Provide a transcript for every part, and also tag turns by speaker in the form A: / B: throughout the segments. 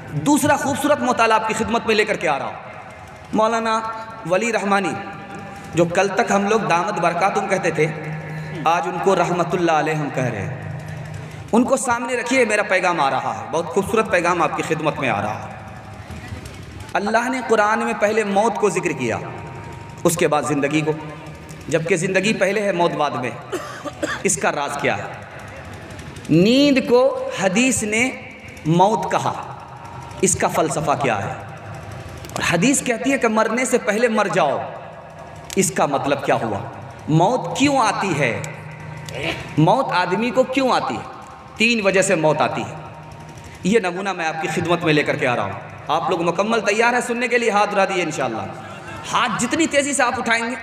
A: دوسرا خوبصورت مطالعہ آپ کی خدمت میں لے کر کے آ رہا ہوں۔ مولانا ولی رحمانی جو کل تک ہم لوگ دامت برکاتہم کہتے تھے، آج ان کو رحمت اللہ علیہ ہم کہہ رہے ہیں۔ ان کو سامنے رکھیے، میرا پیغام آ رہا ہے، بہت خوبصورت پیغام آپ کی خدمت میں آ رہا ہے۔ اللہ نے قرآن میں پہلے موت کو ذکر کیا، اس کے بعد زندگی کو، جبکہ زندگی پہلے ہے موت بعد میں۔ اس کا راز کیا ہے؟ نیند کو حدیث نے موت کہا، اس کا فلسفہ کیا ہے؟ اور حدیث کہتی ہے کہ مرنے سے پہلے مر جاؤ، اس کا مطلب کیا ہوا؟ موت کیوں آتی ہے؟ موت آدمی کو کیوں آتی ہے؟ 3 وجہ سے موت آتی ہے۔ یہ نمونہ میں آپ کی خدمت میں لے کر کے آ رہا ہوں۔ آپ لوگ مکمل تیار ہیں سننے کے لیے؟ ہاتھ اٹھا دیجیے انشاءاللہ۔ ہاتھ جتنی تیزی سے آپ اٹھائیں گے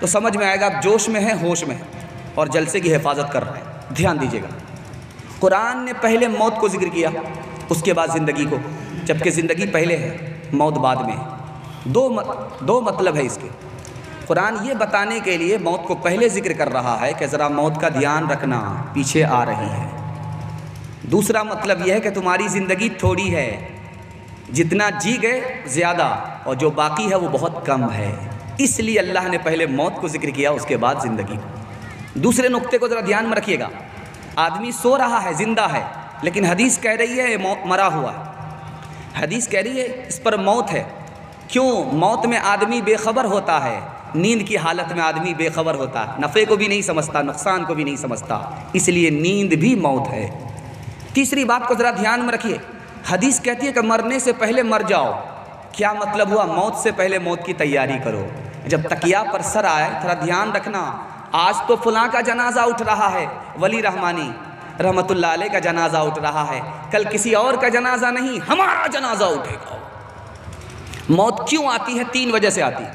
A: تو سمجھ میں آئے گا آپ جوش میں ہیں، ہوش میں ہیں اور جلسے کی حفاظت کر رہے ہیں۔ دھیان دیجیے گا، قرآن نے پہلے موت کو ذکر کیا، اس کے بعد زندگی کو، جبکہ زندگی پہلے ہے، موت بعد میں ہے۔ دو مطلب ہے اس کے۔ قرآن یہ بتانے کے لیے موت کو پہلے ذکر کر رہا ہے کہ ذرا موت کا دھیان رکھنا، پیچھے آ رہی ہے۔ دوسرا مطلب یہ ہے کہ تمہاری زندگی تھوڑی ہے، جتنا جی گئے زیادہ، اور جو باقی ہے وہ بہت کم ہے، اس لیے اللہ نے پہلے موت کو ذکر کیا، اس کے بعد زندگی کو۔ دوسرے نقطے کو ذرا دھیان میں رکھیے گا، آدمی سو رہا ہے، زندہ ہے، لیکن حدیث کہہ رہی ہے مرا ہوا ہے۔ حدیث کہہ رہی ہے اس پر موت ہے۔ کیوں؟ موت میں آدمی بے خبر ہوتا ہے، نیند کی حالت میں آدمی بے خبر ہوتا ہے، نفع کو بھی نہیں سمجھتا، نقصان کو بھی نہیں سمجھتا، اس لیے نیند بھی موت ہے۔ تیسری بات کو ذرا دھیان میں رکھیے، حدیث کہتی ہے کہ مرنے سے پہلے مر جاؤ۔ کیا مطلب ہوا؟ موت سے پہلے موت کی تیاری کرو۔ جب تکیہ پر سر آئے، تھوڑا دھیان رکھنا، آج تو فلاں کا جنازہ اٹھ رہا ہے، ولی رحمانی رحمت اللہ علیہ کا جنازہ اٹھ رہا ہے، کل کسی اور کا جنازہ نہیں، ہمارا جنازہ اٹھے گا۔ موت کیوں آتی ہے؟ 3 وجہ سے آتی ہے،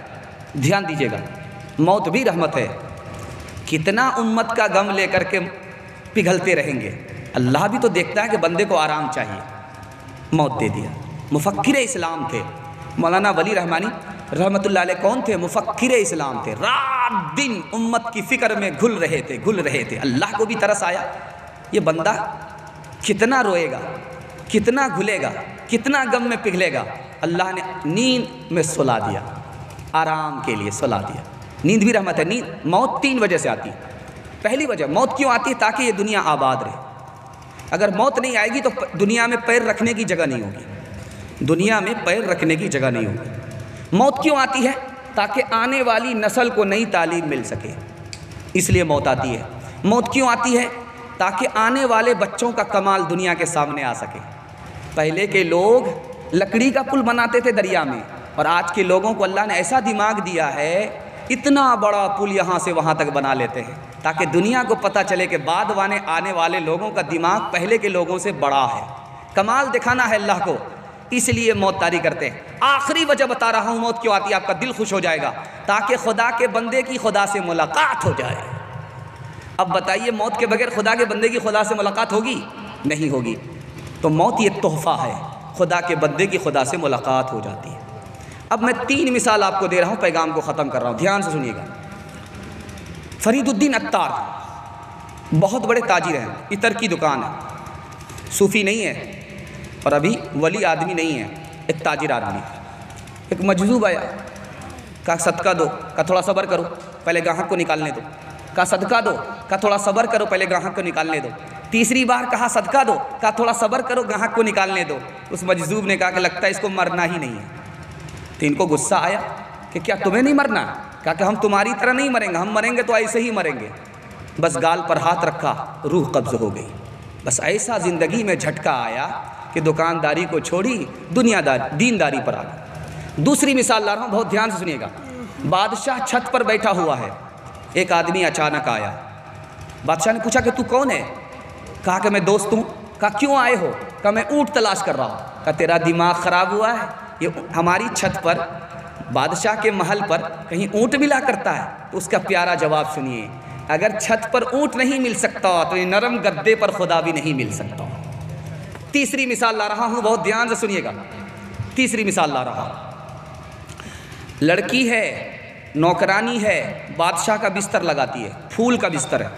A: دھیان دیجیے گا۔ موت بھی رحمت ہے۔ کتنا امت کا غم لے کر کے پگھلتے رہیں گے، اللہ بھی تو دیکھتا ہے کہ بندے کو آرام چاہیے، موت دے دیا۔ مفکر اسلام تھے مولانا ولی رحمانی رحمت اللہ علیہ۔ کون تھے؟ مفکر اسلام تھے، رات دن امت کی فکر میں گھل رہے تھے۔ اللہ کو بھی ترس آیا، یہ بندہ کتنا روئے گا، کتنا گھلے گا، کتنا غم میں پگھلے گا۔ اللہ نے نیند میں سلا دیا، آرام کے لیے سلا دیا۔ نیند بھی رحمت ہے۔ موت 3 وجہ سے آتی ہے۔ پہلی وجہ موت کیوں آتی ہے؟ تاکہ یہ دنیا آباد رہے۔ اگر موت نہیں آئے گی تو دنیا میں پیر رکھنے کی جگہ نہیں ہوگی، دنیا میں پیر رکھنے کی جگہ نہیں ہوگی۔ موت کیوں آتی ہے؟ تاکہ آنے والی نسل کو نئی تعلیم مل سکے، اس لیے موت آتی ہے۔ موت کیوں آتی ہے؟ تاکہ آنے والے بچوں کا کمال دنیا کے سامنے آ سکے۔ پہلے کے لوگ لکڑی کا پل بناتے تھے دریا میں، اور آج کے لوگوں کو اللہ نے ایسا دماغ دیا ہے، اتنا بڑا پل یہاں سے وہاں تک بنا لیتے ہیں، تاکہ دنیا کو پتہ چلے کہ بعد آنے والے لوگوں کا دماغ پہلے کے لوگوں سے بڑا ہے۔ کمال دکھانا ہے اللہ کو، اس لیے موت طاری کرتے ہیں۔ آخری وجہ بتا رہا ہوں موت کیوں آتی ہے، آپ کا دل خوش ہو جائے گا، تاکہ خدا کے بندے کی خدا سے ملاقات ہو جائے۔ اب بتائیے، موت کے بغیر خدا کے بندے کی خدا سے ملاقات ہوگی؟ نہیں ہوگی۔ تو موت یہ تحفہ ہے، خدا کے بندے کی خدا سے ملاقات ہو جاتی ہے۔ اب میں 3 مثال آپ کو دے رہا ہوں، پیغام کو ختم کر رہا ہوں، دھیان سے سنیے گا۔ فرید الدین عطار بہت بڑے تاجر ہیں، عطر کی دکان ہے، صوفی نہیں ہے اور ابھی ولی آدمی نہیں ہے، ایک تاجر آدمی۔ ایک مجذوب آیا، کہا صدقہ دو، کہا تھوڑا صبر کرو پہلے گاہک کو نکالنے دو، کہا صدقہ دو، کہا تھوڑا صبر کرو پہلے گاہک کو نکالنے دو۔ تیسری بار کہا صدقہ دو، کہا تھوڑا صبر کرو گاہک کو نکالنے دو۔ اس مجذوب نے کہا کہ لگتا ہے اس کو مرنا ہی نہیں ہے۔ تو ان کو غصہ آیا کہ کیا تمہیں نہیں مرنا؟ کہا کہ ہم تمہاری طرح نہیں مریں گے، ہم مریں گے تو ایسے ہی مریں گے۔ بس گال پر ہاتھ رکھا، روح قبض ہو گئی۔ بس ایسا زندگی میں جھٹکا آیا کہ دکانداری کو چھوڑی، دینداری پر آ گئی۔ دوسری مثال لا رہا ہوں، بہت دھیان سے سنیے گا۔ بادشاہ چھت پر بیٹھا ہوا ہے، ایک آدمی اچانک آیا۔ بادشاہ نے پوچھا کہ تو کون ہے؟ کہا کہ میں دوست ہوں۔ کہا کیوں آئے ہو؟ کہا میں اونٹ تلاش کر رہا ہوں۔ کہا تیرا دماغ خراب ہوا ہے؟ یہ ہماری چھت پر بادشاہ کے محل پر کہیں اونٹ ملا کرتا ہے؟ تو اس کا پیارا جواب سنیے، اگر چھت پر اونٹ نہیں مل سکتا تو یہ نرم گدے پر خدا بھی نہیں مل سکتا۔ تیسری مثال لا رہا ہوں، بہت دھیان سے سنیے گا۔ تیسری مثال لا رہا ہوں، لڑکی ہے، نوکرانی ہے، بادشاہ کا بستر لگاتی ہے، پھول کا بستر ہے۔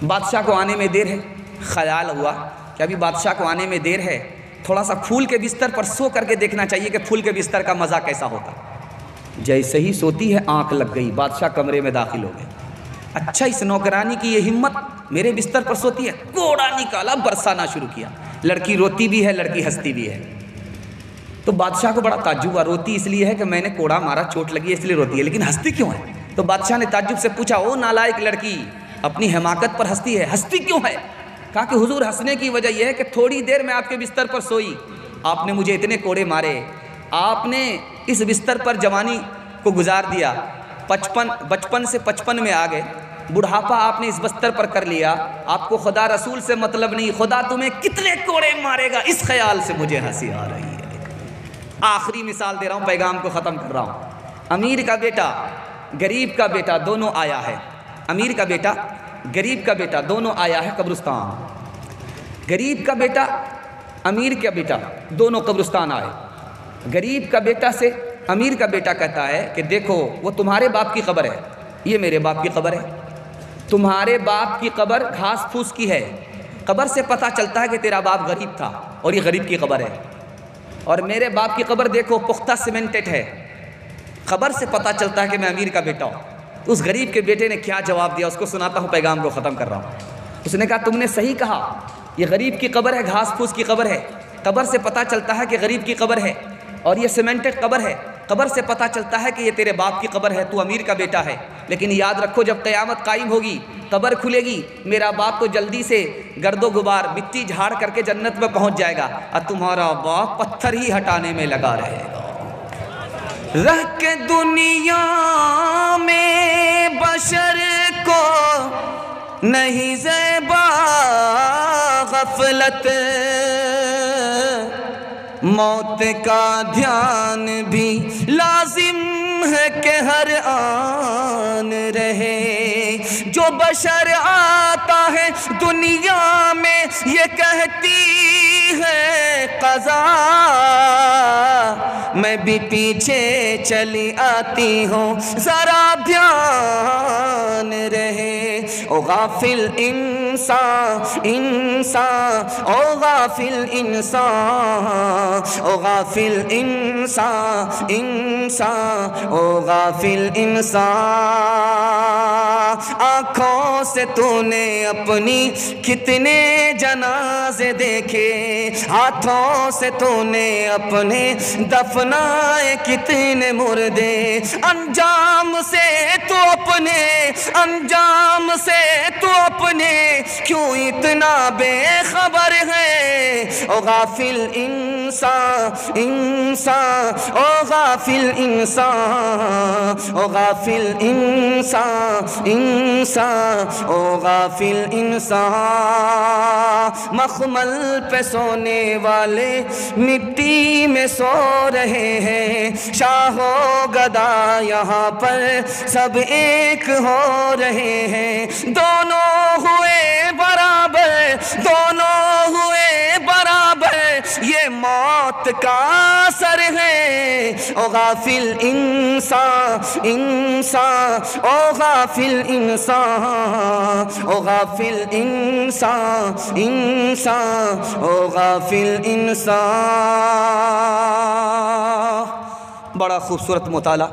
A: بادشاہ کو آنے میں دیر ہے، خیال ہوا کہ ابھی بادشاہ کو آنے میں دیر ہے تھوڑا سا پھول کے بستر پر سو کر کے دیکھنا چاہیے کہ پھول کے بستر کا مزہ کیسا ہوتا. جیسے ہی سوتی ہے آنکھ لگ گئی، بادشاہ کمرے میں داخل ہو گئے. اچھا اس نوکرانی کی یہ ہمت، میرے بستر پر سوتی ہے. کوڑا نکالا، برسانا شروع کیا. لڑکی روتی بھی ہے، لڑکی ہنستی بھی ہے. تو بادشاہ کو بڑا تعجب ہوا. روتی اس لیے ہے کہ میں نے کوڑا مارا، چوٹ لگی ہے اس لیے روتی ہے، لیکن ہنستی کیوں ہے؟ تو بادشاہ نے تعجب سے پوچھا، او نالائق لڑکی، اپنی حماقت پر ہنستی ہے، ہنستی کیوں ہے؟ کہا کہ حضور ہنسنے کی وجہ یہ ہے کہ تھوڑی دیر میں آپ کے بستر پر سوئی، آپ نے مجھے اتنے کوڑے مارے، آپ نے اس بستر پر جوانی کو گزار دیا، بچپن سے 55 میں آ گئے، بڑھاپا آپ نے اس بستر پر کر لیا، آپ کو خدا رسول سے مطلب نہیں، خدا تمہیں کتنے کوڑے مارے گا، اس خیال سے مجھے ہنسی آ رہی ہے. آخری مثال دے رہا ہوں، پیغام کو ختم کر رہا ہوں. امیر کا بیٹا، غریب کا بیٹا دونوں آیا ہے. امیر کا بیٹا، غریب کا بیٹا دونوں آیا ہے قبرستان. غریب کا بیٹا، امیر کا بیٹا دونوں قبرستان آئے. غریب کا بیٹا سے امیر کا بیٹا کہتا ہے کہ دیکھو وہ تمہارے باپ کی قبر ہے، یہ میرے باپ کی قبر ہے. تمہارے باپ کی قبر گھاس پھوس کی ہے، قبر سے پتہ چلتا ہے کہ تیرا باپ غریب تھا اور یہ غریب کی قبر ہے. اور میرے باپ کی قبر دیکھو پختہ سیمنٹڈ ہے، قبر سے پتہ چلتا ہے کہ میں امیر کا بیٹا ہوں. اس غریب کے بیٹے نے کیا جواب دیا، اس کو سناتا ہوں، پیغام کو ختم کر رہا ہوں. اس نے کہا تم نے صحیح کہا، یہ غریب کی قبر ہے، گھاس پھوس کی قبر ہے، قبر سے پتہ چلتا ہے کہ غریب کی قبر ہے، اور یہ سیمنٹڈ قبر ہے، قبر سے پتہ چلتا ہے کہ یہ تیرے باپ کی قبر ہے، تو امیر کا بیٹا ہے. لیکن یاد رکھو جب قیامت قائم ہوگی، قبر کھلے گی، میرا باپ تو جلدی سے گرد و غبار مٹی جھاڑ کر کے جنت میں پہنچ جائے گا، اور تمہارا باپ پتھر ہی ہٹانے میں لگا رہے گا. رہ کے دنیا میں بشر کو نہیں زیبا غفلت، موت کا دھیان بھی لازم ہے کہ ہر آن رہے. جو بشر آتا ہے دنیا میں یہ کہتی ہے قضا، میں بھی پیچھے چلی آتی ہوں ذرا دھیان رہے. او غافل انسان انسان، او غافل انسان، او غافل انسان انسان، او غافل انسان. آنکھوں سے تو نے اپنی کتنے جنازے دیکھے، ہاتھوں سے تو نے اپنے دفنائے کتنے مردے. انجام سے تو اپنے کیوں اتنا بے خبر ہے. او غافل انسان انسان، او غافل انسان، او غافل انسان انسان، او غافل انسان. مخمل پہ سونے والے مٹی میں سو رہے ہیں، شاہ و گدا یہاں پر سب ایک ہو رہے ہیں. دونوں ہوئے برابر، دونوں ہوئے برابر، یہ موت کا اثر ہے. او غافل انسان انسان، او غافل انسان، او غافل انسان انسان، او غافل انسان. بڑا خوبصورت مطالعہ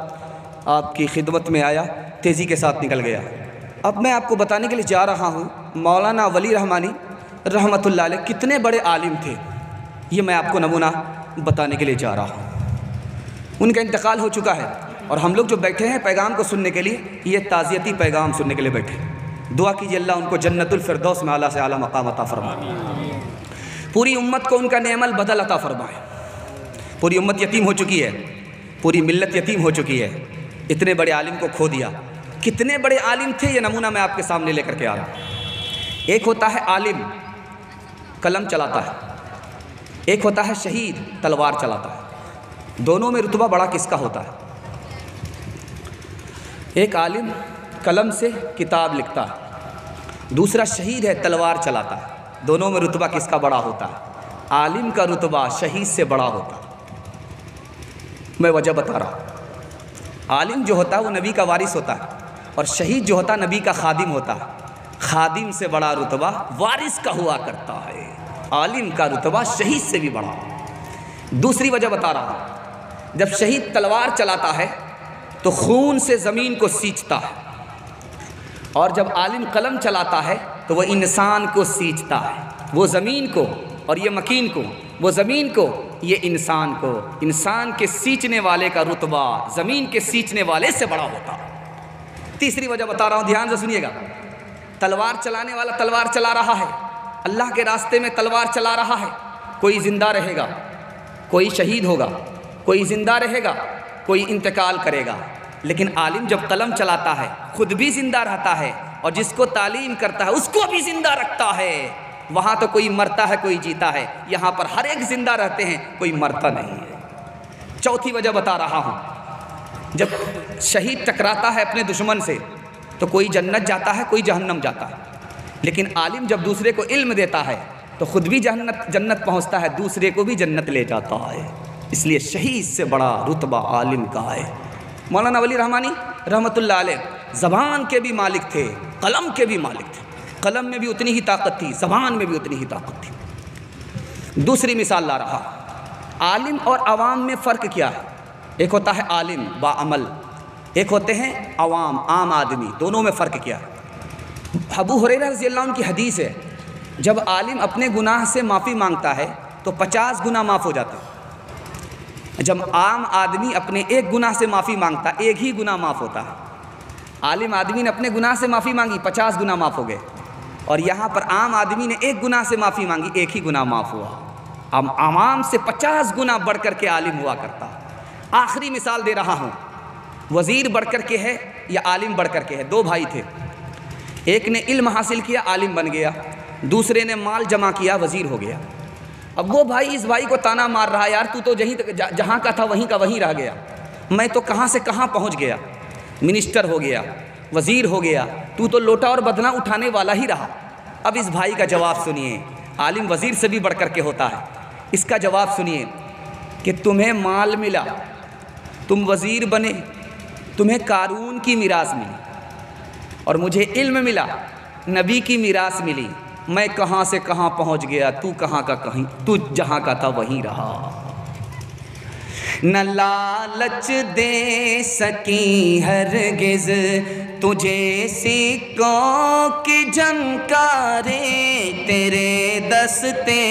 A: آپ کی خدمت میں آیا، تیزی کے ساتھ نکل گیا. اب میں آپ کو بتانے کے لیے جا رہا ہوں مولانا ولی رحمانی رحمۃ اللہ علیہ کتنے بڑے عالم تھے. یہ میں آپ کو نمونہ بتانے کے لیے جا رہا ہوں. ان کا انتقال ہو چکا ہے، اور ہم لوگ جو بیٹھے ہیں پیغام کو سننے کے لیے، یہ تعزیتی پیغام سننے کے لیے بیٹھے. دعا کیجیے اللہ ان کو جنت الفردوس میں اعلیٰ سے اعلیٰ مقام عطا فرمائے. پوری امت کو ان کا نعم البدل عطا فرمائے. پوری امت یتیم ہو چکی ہے، پوری ملت یتیم ہو چکی ہے. اتنے بڑے عالم کو کھو دیا. کتنے بڑے عالم تھے یہ نمونہ میں آپ کے سامنے لے کر کے آ رہا ہوں. ایک ہوتا ہے عالم قلم چلاتا ہے، ایک ہوتا ہے شہید تلوار چلاتا ہے. دونوں میں رتبہ بڑا کس کا ہوتا ہے؟ ایک عالم قلم سے کتاب لکھتا ہے، دوسرا شہید ہے تلوار چلاتا ہے. دونوں میں رتبہ کس کا بڑا ہوتا ہے؟ عالم کا رتبہ شہید سے بڑا ہوتا ہے. میں وجہ بتا رہا ہوں. عالم جو ہوتا ہے وہ نبی کا وارث ہوتا ہے، اور شہید جو ہوتا ہے نبی کا خادم ہوتا ہے. خادم سے بڑا رتبہ وارث کا ہوا کرتا ہے. عالم کا رتبہ شہید سے بھی بڑا۔ دوسری وجہ بتا رہا ہوں، جب شہید تلوار چلاتا ہے تو خون سے زمین کو سینچتا ہے، اور جب عالم قلم چلاتا ہے تو وہ انسان کو سینچتا ہے، وہ زمین کو اور یہ مکین کو، وہ زمین کو یہ انسان کو۔ انسان کے سینچنے والے کا رتبہ زمین کے سینچنے والے سے بڑا ہوتا۔ تیسری وجہ بتا رہا ہوں، دھیان سے سنیے گا۔ تلوار چلانے والا تلوار چلا رہا ہے، اللہ کے راستے میں تلوار چلا رہا ہے، کوئی زندہ رہے گا، کوئی شہید ہوگا، کوئی زندہ رہے گا، کوئی انتقال کرے گا۔ لیکن عالم جب قلم چلاتا ہے خود بھی زندہ رہتا ہے، اور جس کو تعلیم کرتا ہے اس کو بھی زندہ رکھتا ہے۔ وہاں تو کوئی مرتا ہے کوئی جیتا ہے، یہاں پر ہر ایک زندہ رہتے ہیں، کوئی مرتا نہیں ہے۔ چوتھی وجہ بتا رہا ہوں، جب شہید ٹکراتا ہے اپنے دشمن سے تو کوئی جنت جاتا ہے کوئی جہنم جاتا ہے، لیکن عالم جب دوسرے کو علم دیتا ہے تو خود بھی جنت پہنچتا ہے، دوسرے کو بھی جنت لے جاتا ہے۔ اس لیے شہید سے بڑا رتبہ عالم کا ہے۔ مولانا ولی رحمانی رحمۃ اللہ علیہ زبان کے بھی مالک تھے، قلم کے بھی مالک تھے، قلم میں بھی اتنی ہی طاقت تھی، زبان میں بھی اتنی ہی طاقت تھی۔ دوسری مثال لا رہا، عالم اور عوام میں فرق کیا ہے؟ ایک ہوتا ہے عالم باعمل، ایک ہوتے ہیں عوام، عام آدمی، دونوں میں فرق کیا ہے؟ ابو ہریرہ رضی اللہ عنہ کی حدیث ہے، جب عالم اپنے گناہ سے معافی مانگتا ہے تو 50 گناہ معاف ہو جاتے ہیں۔ جب عام آدمی اپنے ایک گناہ سے معافی مانگتا ہے، ایک ہی گناہ معاف ہوتا ہے۔ عالم آدمی نے اپنے گناہ سے معافی مانگی، 50 گناہ معاف ہو گئے، اور یہاں پر عام آدمی نے ایک گناہ سے معافی مانگی، ایک ہی گناہ معاف ہوا۔ اب عوام سے 50 گناہ بڑھ کر کے عالم ہوا کرتا۔ آخری مثال دے رہا ہوں، وزیر بڑھ کر کے ہے یا عالم بڑھ کر کے ہے؟ دو بھائی تھے، ایک نے علم حاصل کیا عالم بن گیا، دوسرے نے مال جمع کیا وزیر ہو گیا۔ اب وہ بھائی اس بھائی کو تانا مار رہا، یار تو جہاں کا تھا وہیں کا وہیں رہ گیا، میں تو کہاں سے کہاں پہنچ گیا، منسٹر ہو گیا، وزیر ہو گیا، تو لوٹا اور بدنہ اٹھانے والا ہی رہا۔ اب اس بھائی کا جواب سنیے، عالم وزیر سے بھی بڑھ کر کے ہوتا ہے۔ اس کا جواب سنیے کہ تمہیں مال ملا، تم وزیر بنے، تمہیں قارون کی میراث ملی، اور مجھے علم ملا، نبی کی میراث ملی، میں کہاں سے کہاں پہنچ گیا، تو کہاں کا کہیں، تو جہاں کا تھا وہیں رہا۔ نہ لالچ دے سکی ہرگز تجھے سکوں کی جھنکاریں، تیرے دستے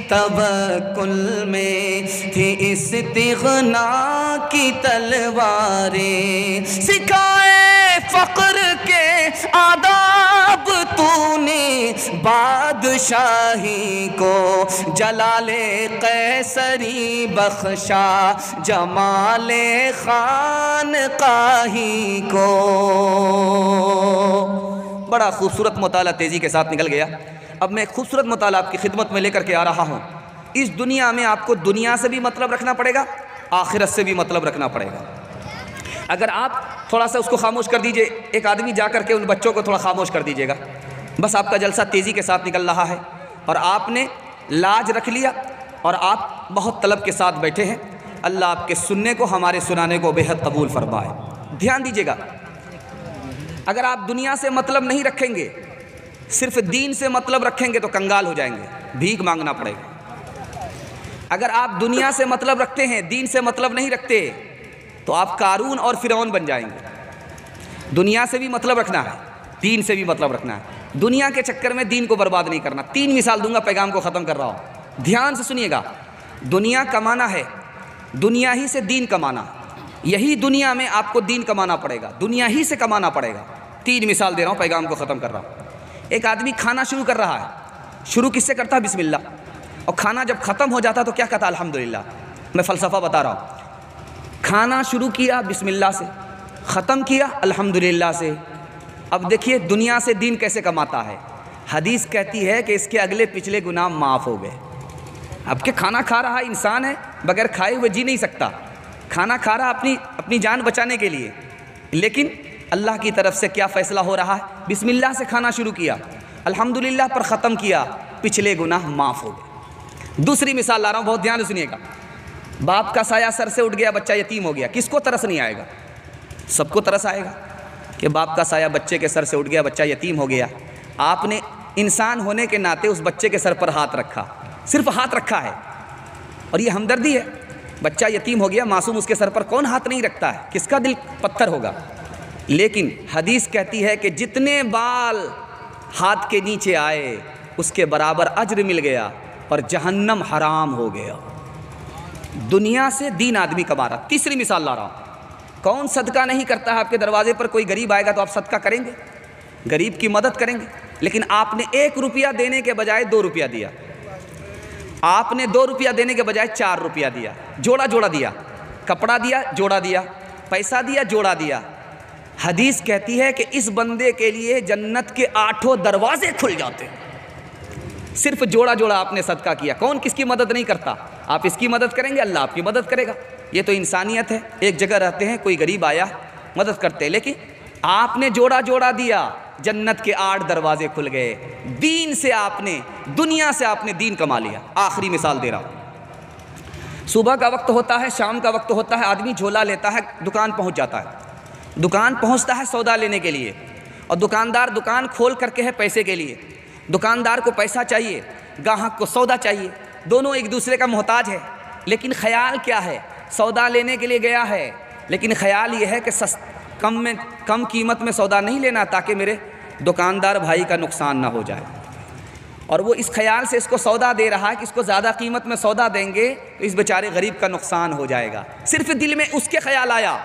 A: توکل میں تھی استغنا کی تلواریں، سکھائے فقر کے آداب تو نے بادشاہی کو، جلال قیصری بخشا جمال خانقاہی کو۔ بڑا خوبصورت مطالعہ تیزی کے ساتھ نکل گیا۔ اب میں ایک خوبصورت مطالعہ آپ کی خدمت میں لے کر کے آ رہا ہوں۔ اس دنیا میں آپ کو دنیا سے بھی مطلب رکھنا پڑے گا، آخرت سے بھی مطلب رکھنا پڑے گا۔ اگر آپ تھوڑا سا اس کو خاموش کر دیجئے، ایک آدمی جا کر کے ان بچوں کو تھوڑا خاموش کر دیجئے گا، بس آپ کا جلسہ تیزی کے ساتھ نکل رہا ہے، اور آپ نے لاج رکھ لیا، اور آپ بہت طلب کے ساتھ بیٹھے ہیں۔ اللہ آپ کے سننے کو، ہمارے سنانے کو بے حد قبول فرمائے۔ دھیان دیجئے گا، اگر آپ دنیا سے مطلب نہیں رکھیں گے، صرف دین سے مطلب رکھیں گے تو کنگال ہو جائیں گے، بھیک مانگنا پڑے گا۔ اگر آپ دنیا سے مطلب رکھتے ہیں، دین سے مطلب نہیں رکھتے، تو آپ قارون اور فرعون بن جائیں گے۔ دنیا سے بھی مطلب رکھنا ہے، دین سے بھی مطلب رکھنا ہے، دنیا کے چکر میں دین کو برباد نہیں کرنا۔ 3 مثال دوں گا، پیغام کو ختم کر رہا ہوں، دھیان سے سنیے گا۔ دنیا کمانا ہے، دنیا ہی سے دین کمانا، یہی دنیا میں آپ کو دین کمانا پڑے گا، دنیا ہی سے کمانا پڑے گا۔ 3 مثال دے رہا ہوں، پیغام کو ختم کر رہا ہوں۔ ایک آدمی کھانا شروع کر رہا ہے، شروع کس سے کرتا ہے؟ بسم اللہ، اور کھانا جب ختم ہو جاتا تو کیا کہتا ہے؟ الحمدللہ۔ میں فلسفہ بتا رہا ہوں، کھانا شروع کیا بسم اللہ سے، ختم کیا الحمدللہ سے۔ اب دیکھیے دنیا سے دین کیسے کماتا ہے۔ حدیث کہتی ہے کہ اس کے اگلے پچھلے گناہ معاف ہو گئے۔ اب کہ کھانا کھا رہا انسان ہے، بغیر کھائے ہوئے جی نہیں سکتا، کھانا کھا رہا اپنی جان بچانے کے لیے، لیکن اللہ کی طرف سے کیا فیصلہ ہو رہا ہے؟ بسم اللہ سے کھانا شروع کیا، الحمدللہ پر ختم کیا، پچھلے گناہ معاف ہو گئے۔ دوسری مثال لا رہا ہوں، بہت دھیان سے سنیے گا۔ باپ کا سایہ سر سے اٹھ گیا، بچہ یتیم ہو گیا، کس کو ترس نہیں آئے گا؟ سب کو ترس آئے گا کہ باپ کا سایہ بچے کے سر سے اٹھ گیا، بچہ یتیم ہو گیا۔ آپ نے انسان ہونے کے ناطے اس بچے کے سر پر ہاتھ رکھا، صرف ہاتھ رکھا ہے، اور یہ ہمدردی ہے۔ بچہ یتیم ہو گیا، معصوم، اس کے سر پر کون ہاتھ نہیں رکھتا ہے؟ کس کا دل پتھر ہوگا؟ لیکن حدیث کہتی ہے کہ جتنے بال ہاتھ کے نیچے آئے اس کے برابر اجر مل گیا اور جہنم حرام ہو گیا۔ دنیا سے دین آدمی کما رہا۔ تیسری مثال لا رہا ہوں، کون صدقہ نہیں کرتا ہے؟ آپ کے دروازے پر کوئی غریب آئے گا تو آپ صدقہ کریں گے، غریب کی مدد کریں گے، لیکن آپ نے 1 روپیہ دینے کے بجائے 2 روپیہ دیا، آپ نے 2 روپیہ دینے کے بجائے 4 روپیہ دیا، جوڑا جوڑا دیا، کپڑا دیا، جوڑا دیا، پیسہ دیا، جوڑا دیا۔ حدیث کہتی ہے کہ اس بندے کے لیے جنت کے 8 دروازے کھل جاتے ہیں۔ صرف جوڑا جوڑا آپ نے صدقہ کیا۔ کون کس کی مدد نہیں کرتا؟ آپ اس کی مدد کریں گے، اللہ آپ کی مدد کرے گا۔ یہ تو انسانیت ہے۔ ایک جگہ رہتے ہیں، کوئی غریب آیا، مدد کرتے ہیں، لیکن آپ نے جوڑا جوڑا دیا، جنت کے 8 دروازے کھل گئے۔ دین سے آپ نے، دنیا سے آپ نے دین کما لیا۔ آخری مثال دے رہا ہوں، صبح کا وقت ہوتا ہے، شام کا وقت ہوتا ہے، آدمی جھولا لیتا ہے، دکان پہنچ جاتا ہے، دکان پہنچتا ہے سودا لینے کے لیے، اور دکاندار دکان کھول کر کے ہے پیسے کے لیے۔ دکاندار کو پیسہ چاہیے، گاہک کو سودا چاہیے، دونوں ایک دوسرے کا محتاج ہے، لیکن خیال کیا ہے؟ سودا لینے کے لیے گیا ہے، لیکن خیال یہ ہے کہ کم قیمت میں سودا نہیں لینا تاکہ میرے دکاندار بھائی کا نقصان نہ ہو جائے، اور وہ اس خیال سے اس کو سودا دے رہا ہے کہ اس کو زیادہ قیمت میں سودا دیں گے تو اس بیچارے غریب کا نقصان ہو جائے گا۔ صرف دل میں اس کے خیال آیا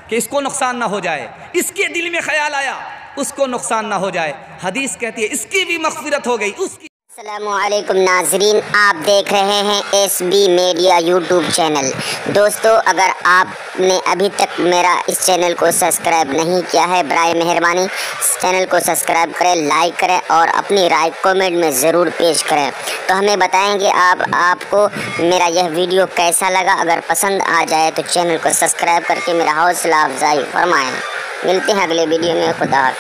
A: کہ اس کو نقصان نہ ہو جائے، اس کے دل میں خیال آیا اس کو نقصان نہ ہو جائے۔ حدیث کہتی ہے اس کی بھی مغفرت ہو گئی، اس کی۔
B: السلام علیکم ناظرین، آپ دیکھ رہے ہیں S B media YouTube channel. دوستو، اگر آپ نے ابھی تک میرا اس چینل کو سبسکرائب نہیں کیا ہے، برائے مہربانی اس چینل کو سبسکرائب کریں، لائک کریں اور اپنی رائے کامنٹ میں ضرور پیش کریں، تو ہمیں بتائیں گے آپ کو میرا یہ ویڈیو کیسا لگا۔ اگر پسند آ جائے تو چینل کو سبسکرائب کر کے میرا حوصلہ افزائی فرمائیں۔ ملتے ہیں اگلے ویڈیو میں، خدا حافظ۔